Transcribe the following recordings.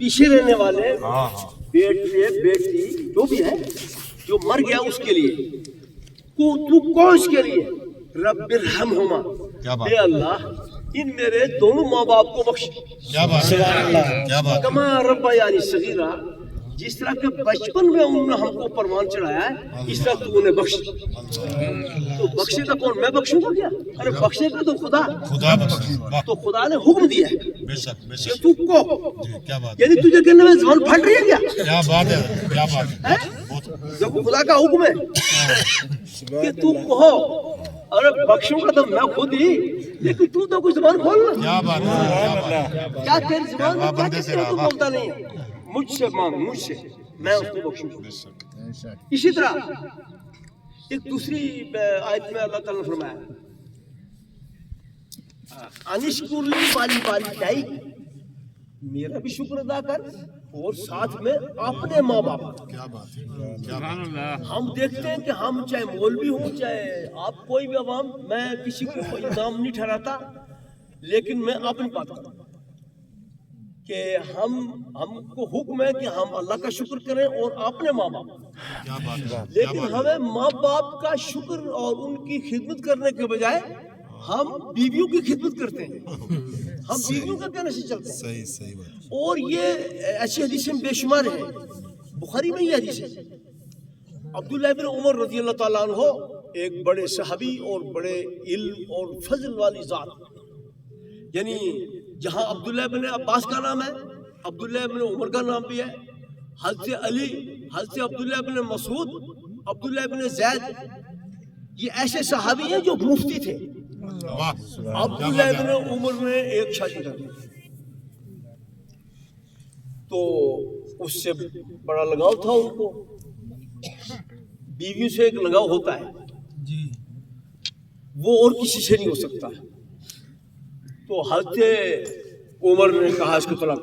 پیچھے رہنے والے بیٹے بیٹی جو بھی ہے جو مر گیا اس کے لیے تو کون اس کے لیے رب ارحمہما اے اللہ ان میرے دونوں ماں باپ کو بخش کما ربیانی صغیرہ جس طرح کہ بچپن میں انہوں نے ہم کو پروان چڑھایا ہے اس طرح تو انہیں بخش تو بخشے گا کون میں بخشوں گا کیا ارے بخشے گا تو خدا تو خدا نے حکم دیا ہے کہ تو کو یعنی تجھے کہنے میں زبان پھٹ رہی ہے کیا بات ہے جب خدا کا حکم ہے کہ تو کہو ارے بخشوں گا تو میں خود ہی لیکن تو کوئی زبان کھولنا کیا بات ہے کیا تیری زبان میں کیا کہتے ہیں تو بولتا نہیں ہے مجھ سے مانگ مجھ سے میں اس کو بخشوں اسی طرح ایک دوسری آیت میں اللہ تعالیٰ نے فرمایا انشکر لی والی والدیک میرا بھی شکر ادا کر اور ساتھ میں اپنے ماں باپ ہم دیکھتے ہیں کہ ہم چاہے مولوی ہوں چاہے آپ کوئی بھی عوام میں کسی کو الزام نہیں ٹھہراتا لیکن میں اپنی بات کروں کہ ہم کو حکم ہے کہ ہم اللہ کا شکر کریں اور اپنے ماں باپ لیکن ہمیں ماں باپ کا شکر اور ان کی خدمت کرنے کے بجائے ہم بیویوں کی خدمت کرتے ہیں ہم بیویوں کا کہنے سے چلتے ہیں صحیح بات اور یہ ایسی حدیثیں بے شمار ہیں بخاری میں یہ حدیث ہے عبداللہ بن عمر رضی اللہ تعالیٰ عنہ ایک بڑے صحابی اور بڑے علم اور فضل والی ذات یعنی جہاں عبداللہ بن عباس کا نام ہے عبداللہ بن عمر کا نام بھی ہے حضرت علی حضرت عبداللہ بن مسعود عبداللہ بن زید یہ ایسے صحابی ہیں جو مفتی تھے عبداللہ بن عمر نے ایک شادی کر دی تو اس سے بڑا لگاؤ تھا ان کو بیویوں سے ایک لگاؤ ہوتا ہے وہ اور کسی سے نہیں ہو سکتا تو حضرت عمر نے کہا اس کو طلاق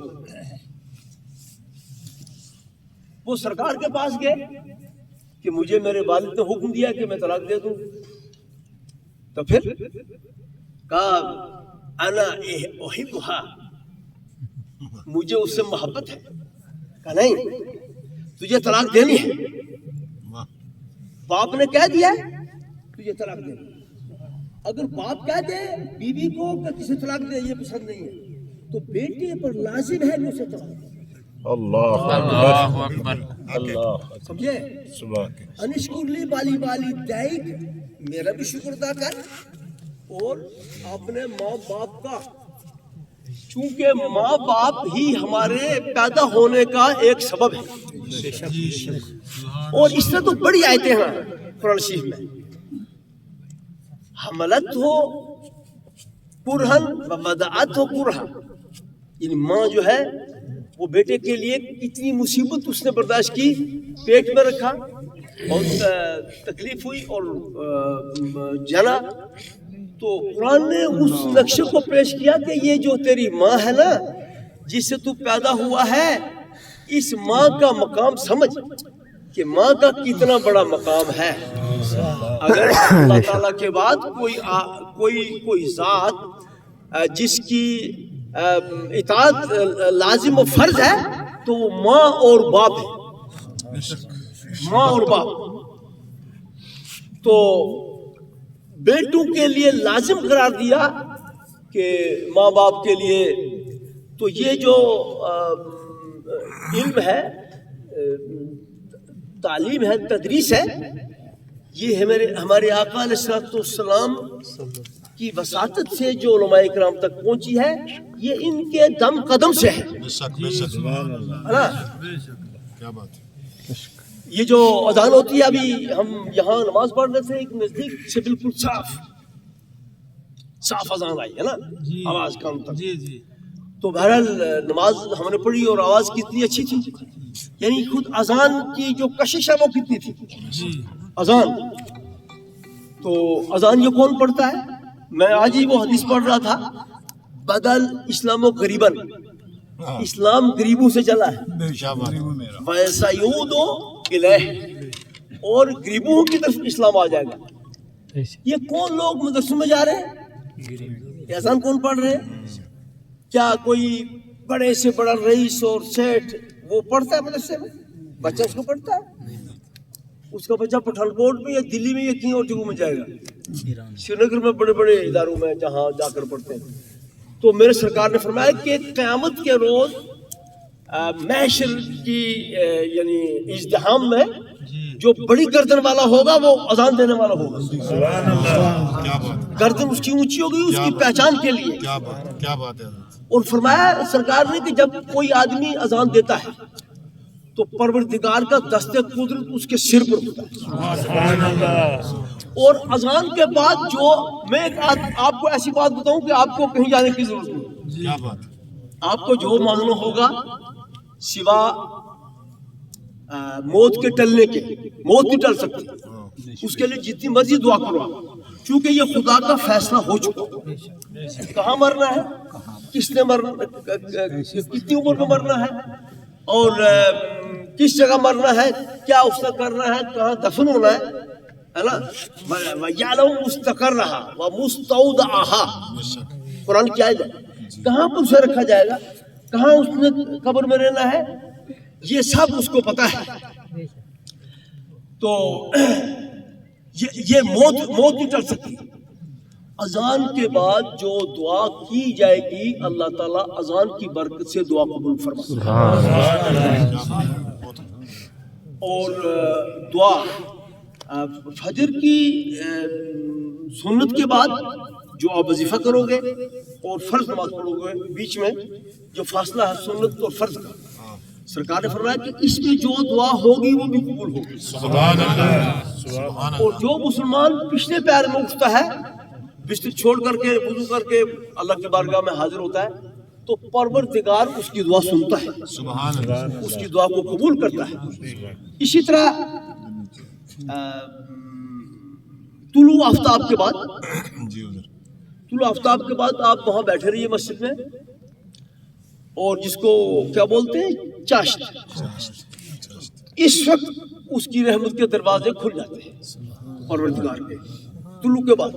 وہ سرکار کے پاس گئے کہ مجھے میرے والد نے حکم دیا کہ میں طلاق دے دوں تو پھر کہا انا احبھا مجھے اس سے محبت ہے کہا نہیں تجھے طلاق دینی ہے باپ نے کہہ دیا تجھے طلاق دینی ہے اگر باپ کہہ دے بیوی کو کہ کسی طلاق دے یہ پسند نہیں ہے تو بیٹے پر لازم ہے کہ اسے طلاق دے اللہ اکبر اللہ سمجھے انشکر لی والی والدیک میرا بھی شکر ادا کر اور اپنے ماں باپ کا چونکہ ماں باپ ہی ہمارے پیدا ہونے کا ایک سبب ہے اور اس سے تو بڑی آیتیں ہیں قرآن شریف میں حملت ہو کرہن ووضعت ہو کرہن یعنی ماں جو ہے وہ بیٹے کے لیے کتنی مصیبت اس نے برداشت کی پیٹ میں رکھا اور تکلیف ہوئی اور جنا تو قرآن نے اس نقشے کو پیش کیا کہ یہ جو تیری ماں ہے نا جس سے تو پیدا ہوا ہے اس ماں کا مقام سمجھ کہ ماں کا کتنا بڑا مقام ہے اگر اللہ تعالیٰ کے بعد کوئی ذات جس کی اطاعت لازم و فرض ہے تو وہ ماں اور باپ ہے ماں اور باپ تو بیٹوں کے لیے لازم قرار دیا کہ ماں باپ کے لیے تو یہ جو علم ہے تعلیم ہے تدریس ہے یہ ہمارے آقا علیہ السلام کی وساطت سے جو علماء کرام تک پہنچی ہے یہ ان کے دم قدم سے ہے یہ جو اذان ہوتی ہے ابھی ہم یہاں نماز پڑھ رہے تھے ایک نزدیک سے بالکل صاف اذان آئی ہے نا آواز کم تک تو بہرحال نماز ہم نے پڑھی اور آواز کتنی اچھی تھی یعنی خود اذان کی جو کشش ہے وہ کتنی تھی اذان تو اذان یہ کون پڑھتا ہے میں آج ہی وہ حدیث پڑھ رہا تھا بدل اسلام و غریباً اسلام غریبوں سے چلا ہے وَيَسَيُودُ إِلَيْهِ اور غریبوں کی طرف اسلام آ جائے گا یہ کون لوگ مدرسوں میں جا رہے ہیں اذان کون پڑھ رہے ہیں کیا کوئی بڑے سے بڑا رئیس اور سیٹ وہ پڑھتا ہے مدرسے میں، بچہ اس کو پڑھتا ہے، اس کا بچہ پٹھان کوٹ میں یا دلی میں یا کہیں اور جگہوں میں جائے گا، سری نگر میں بڑے بڑے اداروں میں جہاں جا کر پڑھتے ہیں۔ تو میرے سرکار نے فرمایا کہ قیامت کے روز محشر کی یعنی ازدحام میں جو بڑی گردن والا ہوگا وہ اذان دینے والا ہوگا، گردن اس کی اونچی ہوگی اس کی پہچان کے لیے۔ کیا بات ہے۔ اور فرمایا سرکار نے کہ جب کوئی آدمی اذان دیتا ہے تو پروردگار کا دست قدرت اس کے سر پر ہوتا ہے، اور اذان کے بعد جو میں آپ کو ایسی بات بتاؤں کہ آپ کو کہیں جانے کی ضرورت نہیں، کیا بات، آپ کو جو معلوم ہوگا سوا موت کے ٹلنے کے، موت نہیں ٹل سکتی، اس کے لیے جتنی مرضی دعا کرو آپ، کیونکہ یہ خدا کا فیصلہ ہو چکا، کہاں مرنا ہے، کس نے مرنا، کتنی عمر میں مرنا ہے، اور کس جگہ مرنا ہے، کیا اس نے کرنا ہے، کہاں دفن ہونا ہے نا، وَيَعْلَمُ مُسْتَقَرَّهَا وَمُسْتَوْدَعَهَا، قرآن کی آیت ہے، کہاں پر اسے رکھا جائے گا، کہاں اس نے قبر میں رہنا ہے، یہ سب اس کو پتا ہے۔ تو یہ موت نہیں ٹل سکتی۔ اذان کے بعد جو دعا کی جائے گی اللہ تعالیٰ اذان کی برکت سے دعا قبول فرماتا ہے۔ اور دعا فجر کی سنت کے بعد جو آپ وظیفہ کرو گے اور فرض نماز پڑھو گے، بیچ میں جو فاصلہ ہے سنت اور فرض کا، سرکار نے فرمایا کہ اس میں جو دعا ہوگی وہ بھی قبول ہوگی۔ سبحان اللہ۔ اور جو مسلمان پچھلے پیر میں اٹھتا ہے، بستر چھوڑ کر کے وضو کر کے اللہ کی بارگاہ میں حاضر ہوتا ہے، تو پروردگار اس کی دعا سنتا ہے، سبحان اللہ، اس کی دعا کو قبول کرتا ہے۔ اسی طرح طلوع آفتاب کے بعد، جی حضور، طلوع آفتاب کے بعد آپ وہاں بیٹھے رہیے مسجد میں، اور جس کو کیا بولتے ہیں چاشت، اس وقت اس کی رحمت کے دروازے کھل جاتے ہیں پروردگار کے طلوع کے بعد۔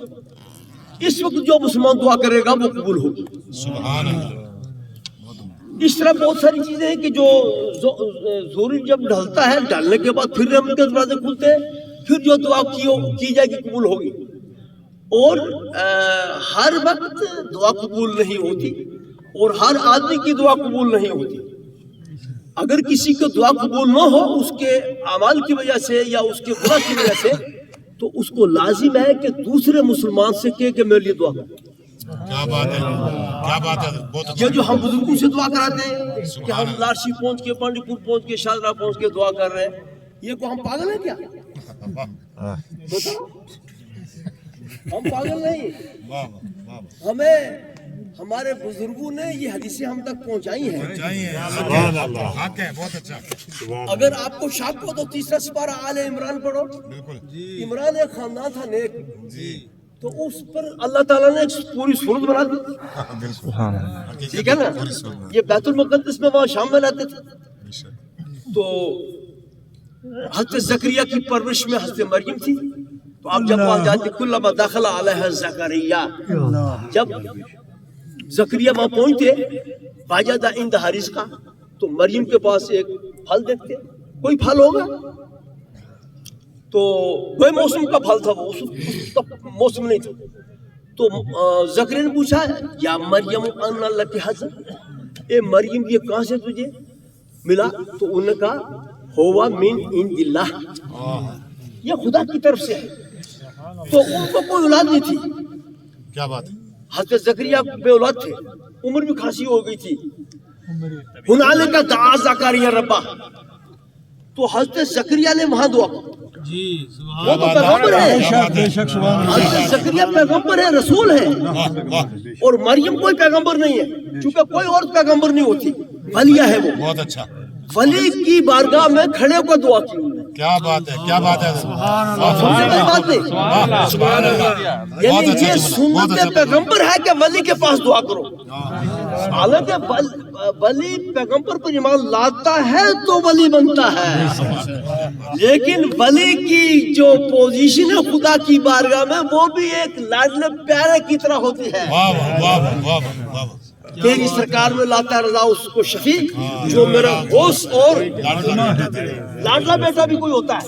اس وقت جو مسلمان دعا کرے گا وہ قبول ہوگی۔ سبحان اللہ۔ اس طرح بہت ساری چیزیں ہیں کہ جو سورج جب ڈھلتا ہے، ڈھلنے کے بعد پھر رحمت کے دروازے کھلتے ہیں، پھر جو دعا کی جائے گی قبول ہوگی۔ اور ہر وقت دعا قبول نہیں ہوتی، اور ہر آدمی کی دعا قبول نہیں ہوتی۔ اگر کسی کو دعا قبول نہ ہو اس کے اعمال کی وجہ سے یا اس کے گناہ کی وجہ سے، تو اس کو لازم ہے کہ دوسرے مسلمان سے کہے کہ میرے لیے دعا کرو۔ کیا بات ہے، کیا بات ہے، بہت اچھا۔ یہ جو ہم بزرگوں سے دعا کراتے ہیں کہ ہم لارشی پہنچ کے، پانڈی پور پہنچ کے، شاہدرہ پہنچ کے دعا کر رہے ہیں، یہ کو ہم پاگل ہیں کیا؟ بتاؤ، ہم پاگل نہیں، ہمیں ہمارے بزرگوں نے یہ حدیثیں ہم تک پہنچائی ہیں۔ سبحان اللہ، حق ہے، بہت اچھا۔ اگر آپ کو شک ہو تو تیسرا سپارہ آل عمران پڑھو۔ بالکل عمران ایک خاندان تھا نیک، تو اس پر اللہ تعالیٰ نے ایک پوری سورت بنا دی، ٹھیک ہے نا؟ یہ بیت المقدس میں وہاں شام میں رہتے تھے، تو حضرت زکریا کی پرورش میں حضرت مریم تھی، تو آپ جب وہاں جاتے کلما دخل علیہ زکریا، جب زکریا وہاں پہنچتے فوجد عندها رزقا، تو مریم کے پاس ایک پھل دیکھتے، کوئی پھل ہوگا تو کوئی موسم کا پھل تھا، وہ اس موسم نہیں تھا، تو زکریا نے پوچھا یا مریم ان لک ھذا، اے مریم یہ کہاں سے تجھے ملا؟ تو انہوں نے کہا ہوا من عند اللہ، یہ خدا کی طرف سے ہے۔ تو ان کو کوئی اولاد نہیں تھی، کیا بات ہے، حضرت زکریا بے اولاد تھے، عمر بھی خاصی ہو گئی تھی۔ ہنالک دعا زکریا ربہ، تو حضرت زکریا نے وہاں دعا کی، وہ تو پیغمبر ہے، حضرت زکریا پیغمبر ہے، رسول ہے، اور مریم کوئی پیغمبر نہیں ہے، چونکہ کوئی اور پیغمبر نہیں ہوتی، ولیہ ہے وہ، بہت اچھا، ولی کی بارگاہ میں کھڑے ہو کر دعا کی انہوں نے۔ کیا بات ہے، کیا بات ہے، بات نہیں، سبحان اللہ، یعنی یہ سنت پیغمبر ہے کہ ولی کے پاس دعا کرو۔ حالانکہ ولی پیغمبر پر ایمان لاتا ہے تو ولی بنتا ہے، لیکن ولی کی جو پوزیشن ہے خدا کی بارگاہ میں وہ بھی ایک لاڈلے پیارے کی طرح ہوتی ہے۔ تیری سرکار میں لاتا ہے رضا اس کو شفیع جو میرا غوث اور لاڈلا بیٹا بھی کوئی ہوتا ہے.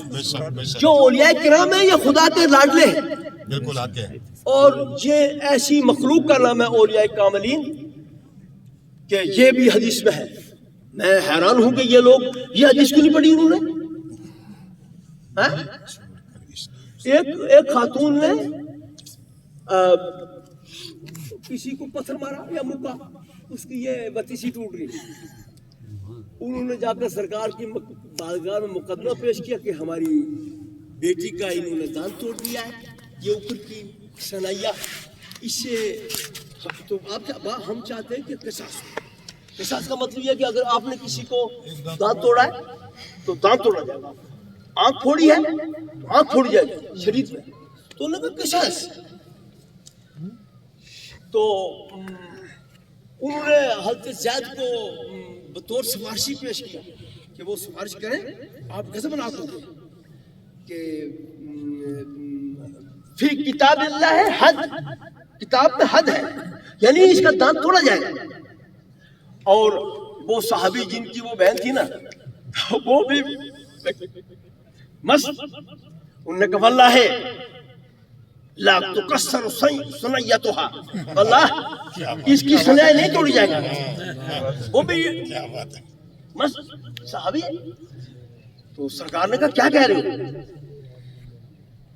جو اولیاء کرام ہیں یہ خدا کے لاڈلے ہیں بالکل آگے اور یہ ایسی مخلوق کا نام ہے اولیاء کاملین کہ یہ بھی حدیث میں ہے. میں حیران ہوں کہ یہ لوگ یہ حدیث کیوں نہیں پڑھی انہوں نے. ایک خاتون نے کسی کو پتھر مارا یا مکا اس کی یہ بتیسی ٹوٹ گئی. انہوں نے جا کر سرکار کی بارگاہ میں مقدمہ پیش کیا کہ ہماری بیٹی کا انہوں نے دانت توڑ دیا ہے. یہ اوپر کی سنائیا اس سے تو ہم چاہتے ہیں کہ قصاص کا مطلب یہ کہ اگر آپ نے کسی کو دانت توڑا ہے تو دانت توڑا جائے گا. آنکھ پھوڑی ہے آنکھ پھوڑی جائے گی شریعت میں. تو انہوں نے کہا قصاص. تو انہوں نے حضرت زید کو بطور سفارشی پیش کیا کہ وہ سفارش کریں. آپ کیسے بنا دو کہ فی کتاب اللہ ہے حد, کتاب میں حد ہے یعنی اس کا دانت توڑا جائے گا. اور وہ صحابی جن کی وہ بہن تھی نا وہ بھی مست انہوں نے کہا واللہ لا تکسر سنیتها واللہ اس کی سنائی نہیں توڑی جائے گی. وہ بھی مست صحابی. تو سرکار نے کہا کیا کہہ رہے ہو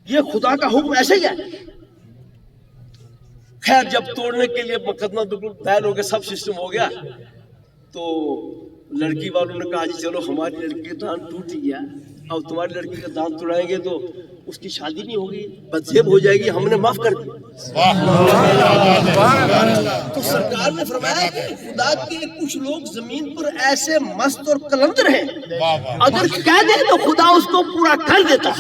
یہ خدا کا حکم ایسے ہی ہے. خیر جب توڑنے کے لیے مقدمہ بالکل تیار ہو گیا سب سسٹم ہو گیا تو لڑکی والوں نے کہا جی چلو ہماری لڑکی کا دانت ٹوٹ گیا اب تمہاری لڑکی کا دانت توڑائیں گے تو اس کی شادی نہیں ہوگی بدزیب ہو جائے گی ہم نے معاف کر دیا. تو سرکار نے فرمایا کہ خدا کے کچھ لوگ زمین پر ایسے مست اور قلندر ہیں اگر کہہ دیں تو خدا اس کو پورا کر دیتا.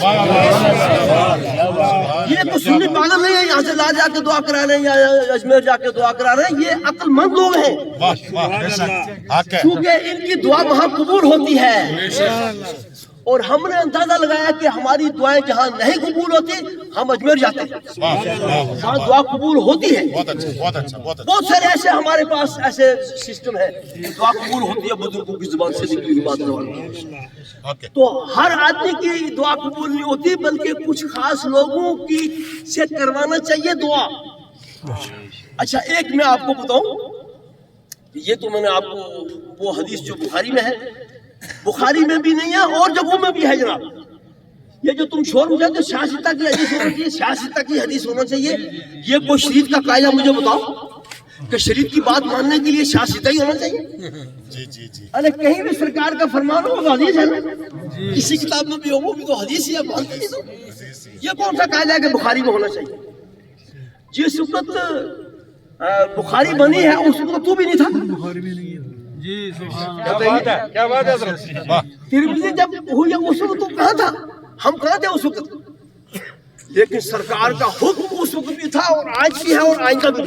یہ تو سنی پاگل نہیں ہے یہاں سے لا جا کے دعا کرا رہے ہیں یا اجمیر جا کے دعا کرا رہے ہیں. یہ عقل مند لوگ ہیں کیونکہ ان کی دعا وہاں قبول ہوتی ہے. اور ہم نے اندازہ لگایا کہ ہماری دعائیں جہاں نہیں قبول ہوتی ہم اجمیر جاتے ہیں وہاں دعا قبول ہوتی ہے. بہت سارے ایسے ہمارے پاس ایسے سسٹم ہے دعا قبول ہوتی ہے بزرگوں کی زبان سے نکلی ہوئی بات. تو ہر آدمی کی دعا قبول نہیں ہوتی بلکہ کچھ خاص لوگوں کی سے کروانا چاہیے دعا. اچھا ایک میں آپ کو بتاؤں یہ تو میں نے آپ کو وہ حدیث جو بخاری میں ہے بخاری میں بھی نہیں ہے اور جگہوں میں بھی ہے جناب. یہ جو تم شور مجھے شاہستہ کی حدیث ہونا چاہیے شاہستہ کی حدیث ہونا چاہیے یہ کوئی شریعت کا قاعدہ مجھے بتاؤ کہ شریعت کی بات ماننے کے لیے شاہستہ ہی ہونا چاہیے. ارے کہیں بھی سرکار کا فرمان ہو وہ حدیث ہے نا کسی کتاب میں بھی ہو وہ بھی تو حدیث ہی ہے. یہ کون سا قاعدہ ہے کہ بخاری میں ہونا چاہیے. جس وقت بخاری بنی ہے اس وقت تو بھی نہیں تھا. کیا بات ہے ترمذی جب ہوئی اس وقت تو کہاں تھا ہم کہاں تھے اس وقت. لیکن سرکار کا حکم اس وقت بھی تھا اور آج بھی ہے اور آئندہ بھی ہے.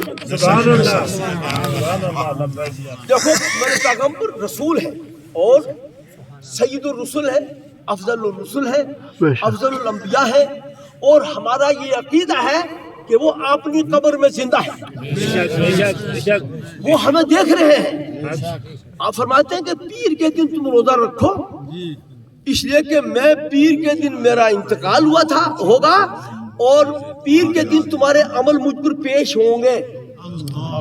دیکھو میرے پیغمبر رسول ہے اور سید الرسل ہے افضل الرسل ہے افضل الانبیاء ہے اور ہمارا یہ عقیدہ ہے کہ وہ اپنی قبر میں زندہ ہے. وہ ہمیں دیکھ رہے ہیں. آپ فرماتے ہیں کہ پیر کے دن تم روزہ رکھو اس لیے کہ میں پیر کے دن میرا انتقال ہوا تھا ہوگا اور پیر کے دن تمہارے عمل مجھ پر پیش ہوں گے.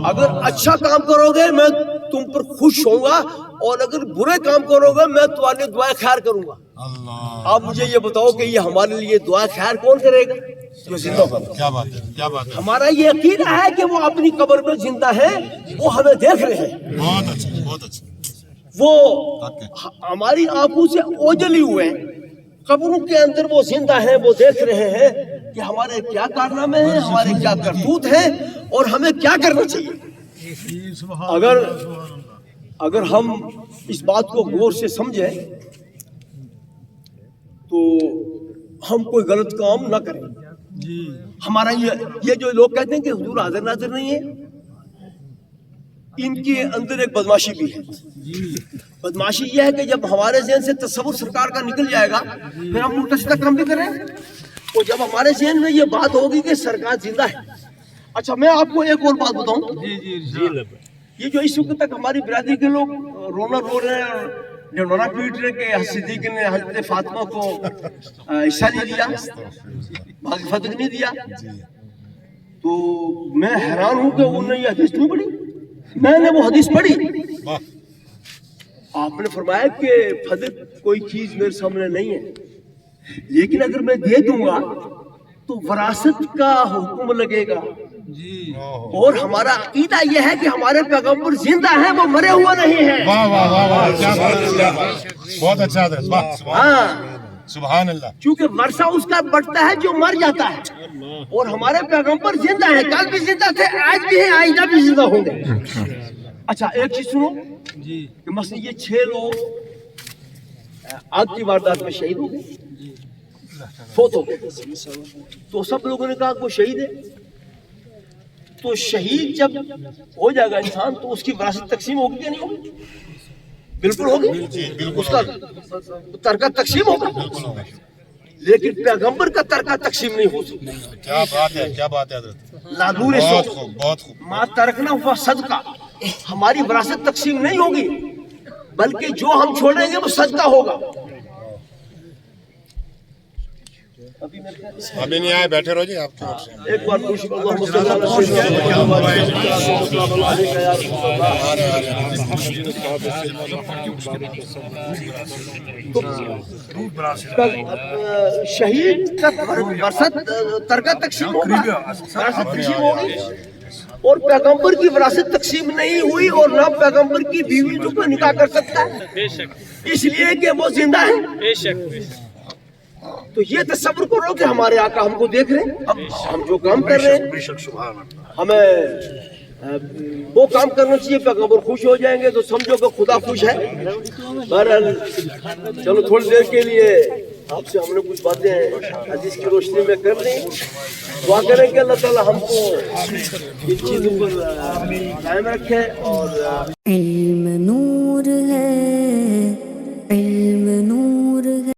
اگر اچھا کام کرو گے میں تم پر خوش ہوں گا اور اگر برے کام کرو گے میں تمہارے لیے دعائیں خیر کروں گا. آپ مجھے یہ بتاؤ کہ یہ ہمارے لیے دعا خیر کون کرے گا جو زندہ ہوگا. کیا بات ہے ہمارا یہ عقیدہ ہے کہ وہ اپنی قبر میں زندہ ہے وہ ہمیں دیکھ رہے ہیں. بہت اچھا وہ ہماری آنکھوں سے اوجلی ہوئے ہیں قبروں کے اندر وہ زندہ ہیں وہ دیکھ رہے ہیں کہ ہمارے کیا کارنامے ہیں ہمارے کیا کرتوت ہیں اور ہمیں کیا کرنا چاہیے. اگر ہم اس بات کو غور سے سمجھیں تو ہم کوئی غلط کام نہ کریں. ہمارا یہ جو لوگ کہتے ہیں کہ حضور حاضر ناظر نہیں ہے ان کے اندر ایک بدماشی بھی ہے. بدماشی یہ ہے کہ جب ہمارے ذہن سے تصور سرکار کا نکل جائے گا پھر ہم الٹا سیدھا کام بھی کریں اور جب ہمارے ذہن میں یہ بات ہوگی کہ سرکار زندہ ہے. اچھا میں آپ کو ایک اور بات بتاؤں یہ جو اس وقت تک ہماری برادری کے لوگ رونا رو رہے ہیں، ڈنڈورا پیٹ رہے کہ صدیق نے حضرت فاطمہ کو حصہ نہیں دیا، باقی فتح نہیں دیا، تو میں حیران ہوں کہ انہوں نے یہ حدیث نہیں پڑھی. میں نے وہ حدیث پڑھی. آپ نے فرمایا کہ فضل کوئی چیز میرے سامنے نہیں ہے، لیکن اگر میں دے دوں گا تو وراثت کا حکم لگے گا. اور ہمارا عقیدہ یہ ہے کہ ہمارے پیغمبر زندہ ہیں، وہ مرے ہوا نہیں ہیں. واہ واہ واہ واہ، کیا بات ہے، بہت اچھا ہے. ہاں، سبحان اللہ. چونکہ ورثہ اس کا بڑھتا ہے جو مر جاتا ہے، اور ہمارے پیغمبر زندہ ہیں، کل بھی زندہ تھے، آج بھی ہیں، آئندہ بھی زندہ ہوں گے. اچھا ایک چیز سنو کہ مثلا یہ 6 لوگ آگ کی واردات میں شہید ہو گئے، فوت ہو گئے، تو سب لوگوں نے کہا کہ وہ شہید ہے. تو شہید جب ہو جائے گا انسان تو اس کی وراثت تقسیم ہوگی کہ نہیں ہوگی؟ بالکل ہوگی، اس کا ترکہ تقسیم ہوگا، لیکن پیغمبر کا ترکہ تقسیم نہیں ہو سکتا. کیا بات ہے، کیا بات ہے حضرت، لادور بہت سو خوب، بہت خوب. ما ترکنا ہوا صدقہ، ہماری وراثت تقسیم نہیں ہوگی، بلکہ جو ہم چھوڑیں گے وہ صدقہ ہوگا. ابھی نہیں آئے، بیٹھے رہو جی آپ. ایک بار خوش اللہم صلی اللہ علیہ وسلم. شہید کا وراثت ترکہ تقسیم ہوگا، وراثت تقسیم ہوگی، اور پیغمبر کی وراثت تقسیم نہیں ہوئی، اور نہ پیغمبر کی بیوی جو کوئی نکاح کر سکتا ہے، اس لیے کہ وہ زندہ ہے. تو یہ تصور کرو کہ ہمارے آقا ہم کو دیکھ رہے ہیں، ہم جو کام کر رہے ہیں ہمیں وہ کام کرنا چاہیے. پیغمبر خوش ہو جائیں گے تو سمجھو کہ خدا خوش ہے. بہرحال چلو تھوڑی دیر کے لیے آپ سے ہم نے کچھ باتیں حدیث کی روشنی میں کر لیں. دعا کریں کہ اللہ تعالی ہم کو ان چیزوں پر قائم رکھے. اور